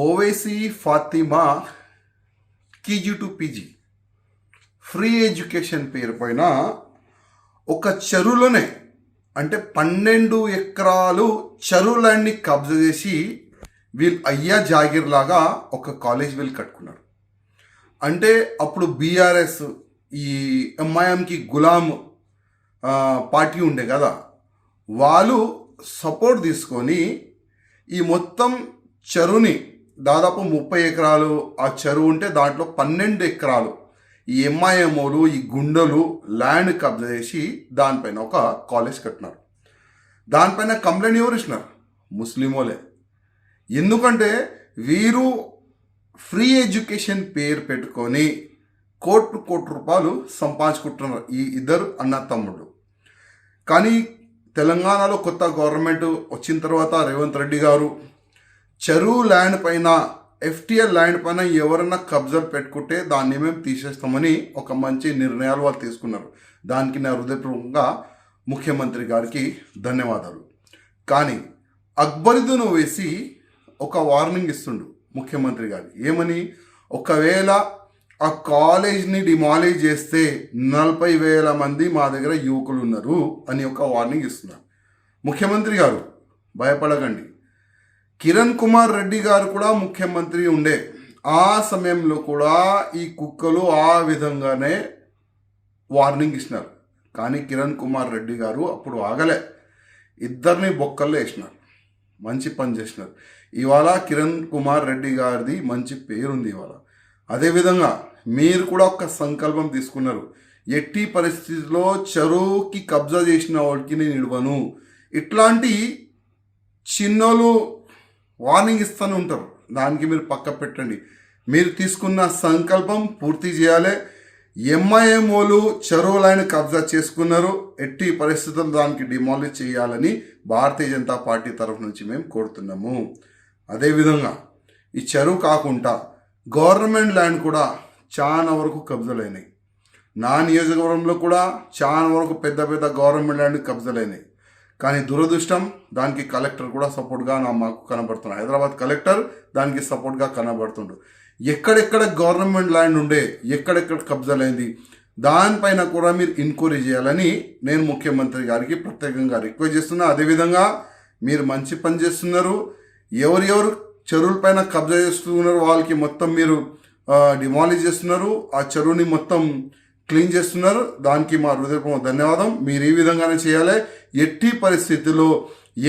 Owaisi Fatima KG to PG free education పేరు పైన ఒక చెరువులోనే అంటే 12 ఎకరాలు చెరువులన్నీ కబ్జా చేసి వీళ్ళు అయ్యా జాగీర్ లాగా ఒక కాలేజ్ వీళ్ళు కట్టుకున్నారు. అంటే అప్పుడు బీఆర్ఎస్ ఈ ఎంఐఎంకి గులాం పార్టీ ఉండే కదా, వాళ్ళు సపోర్ట్ తీసుకొని ఈ మొత్తం చెరువుని దాదాపు 30 ఎకరాలు ఆ చెరువు ఉంటే దాంట్లో 12 ఎకరాలు ఈ ఎంఐఎంఓలు ఈ గుండెలు ల్యాండ్ కబ్జా చేసి దానిపైన ఒక కాలేజ్ కట్టినారు. దానిపైన కంప్లైంట్ ఎవరు ఇచ్చినారు? ముస్లిమోలే. ఎందుకంటే వీరు ఫ్రీ ఎడ్యుకేషన్ పేరు పెట్టుకొని కోటి రూపాయలు సంపాదించుకుంటున్నారు ఈ ఇద్దరు అన్న తమ్ముళ్ళు. కానీ తెలంగాణలో కొత్త గవర్నమెంట్ వచ్చిన తర్వాత రేవంత్ రెడ్డి గారు చెరువు ల్యాండ్ పైన ఎఫ్టీఎల్ ల్యాండ్ పైన ఎవరన్నా కబ్జాలు పెట్టుకుంటే దాన్ని మేము తీసేస్తామని ఒక మంచి నిర్ణయాలు వాళ్ళు తీసుకున్నారు. దానికి నా హృదయపూర్వకంగా ముఖ్యమంత్రి గారికి ధన్యవాదాలు. కానీ అక్బరుద్దీన్ ఓవైసీ ఒక వార్నింగ్ ఇస్తుండు ముఖ్యమంత్రి గారు. ఏమని? ఒకవేళ ఆ కాలేజ్ని డిమాలిష్ చేస్తే 40,000 మంది మా దగ్గర యువకులు ఉన్నారు అని ఒక వార్నింగ్ ఇస్తున్నారు. ముఖ్యమంత్రి గారు భయపడకండి. కిరణ్ కుమార్ రెడ్డి గారు కూడా ముఖ్యమంత్రి ఉండే ఆ సమయంలో కూడా ఈ కుక్కలు ఆ విధంగానే వార్నింగ్ ఇచ్చినారు. కానీ కిరణ్ కుమార్ రెడ్డి గారు అప్పుడు ఆగలే, ఇద్దరిని బొక్కల్లో వేసినారు. మంచి పని చేసినారు. ఇవాళ కిరణ్ కుమార్ రెడ్డి గారిది మంచి పేరుంది ఇవాళ. అదేవిధంగా మీరు కూడా ఒక సంకల్పం తీసుకున్నారు, ఎట్టి పరిస్థితుల్లో చెరువుకి కబ్జా చేసిన వాడికి నేను ఇవ్వను. ఇట్లాంటి చిన్నోళ్ళు వార్నింగ్ ఇస్తూనే ఉంటారు, దానికి మీరు పక్క పెట్టండి. మీరు తీసుకున్న సంకల్పం పూర్తి చేయాలి. ఎంఐఎంఓలు చెరువులైన కబ్జా చేసుకున్నారు, ఎట్టి పరిస్థితుల్లో దానికి డిమాలిష్ చేయాలని భారతీయ జనతా పార్టీ తరఫు నుంచి మేము కోరుతున్నాము. అదేవిధంగా ఈ చెరువు కాకుండా గవర్నమెంట్ ల్యాండ్ కూడా చాలా వరకు కబ్జాలైనాయి. నా నియోజకవర్గంలో కూడా చాలా వరకు పెద్ద పెద్ద గవర్నమెంట్ ల్యాండ్ కబ్జాలైనాయి. కానీ దురదృష్టం దానికి కలెక్టర్ కూడా సపోర్ట్గా మాకు కనబడుతున్నాడు. హైదరాబాద్ కలెక్టర్ దానికి సపోర్ట్గా కనబడుతుండు. ఎక్కడెక్కడ గవర్నమెంట్ ల్యాండ్ ఉండే, ఎక్కడెక్కడ కబ్జాలైంది దానిపైన కూడా మీరు ఎంక్వైరీ చేయాలని నేను ముఖ్యమంత్రి గారికి ప్రత్యేకంగా రిక్వెస్ట్ చేస్తున్నా. అదేవిధంగా మీరు మంచి పని చేస్తున్నారు. ఎవరెవరు చెరువుల పైన కబ్జా చేస్తున్నారు వాళ్ళకి మొత్తం మీరు డిమాలిష్ చేస్తున్నారు, ఆ చెరువుని మొత్తం క్లీన్ చేస్తున్నారు. దానికి మా హృదయపూర్వక ధన్యవాదం. మీరు ఈ విధంగానే చేయాలి. ఎట్టి పరిస్థితుల్లో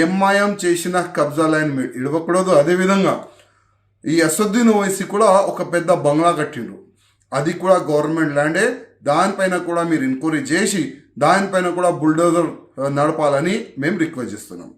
ఎంఐఎం చేసిన కబ్జా లైన్ మీరు ఇవ్వకూడదు. అదేవిధంగా ఈ అసదుద్దీన్ ఓవైసీ కూడా ఒక పెద్ద బంగ్లా కట్టిండు, అది కూడా గవర్నమెంట్ ల్యాండే. దానిపైన కూడా మీరు ఎంక్వైరీ చేసి దానిపైన కూడా బుల్డోజర్ నడపాలని మేము రిక్వెస్ట్ చేస్తున్నాం.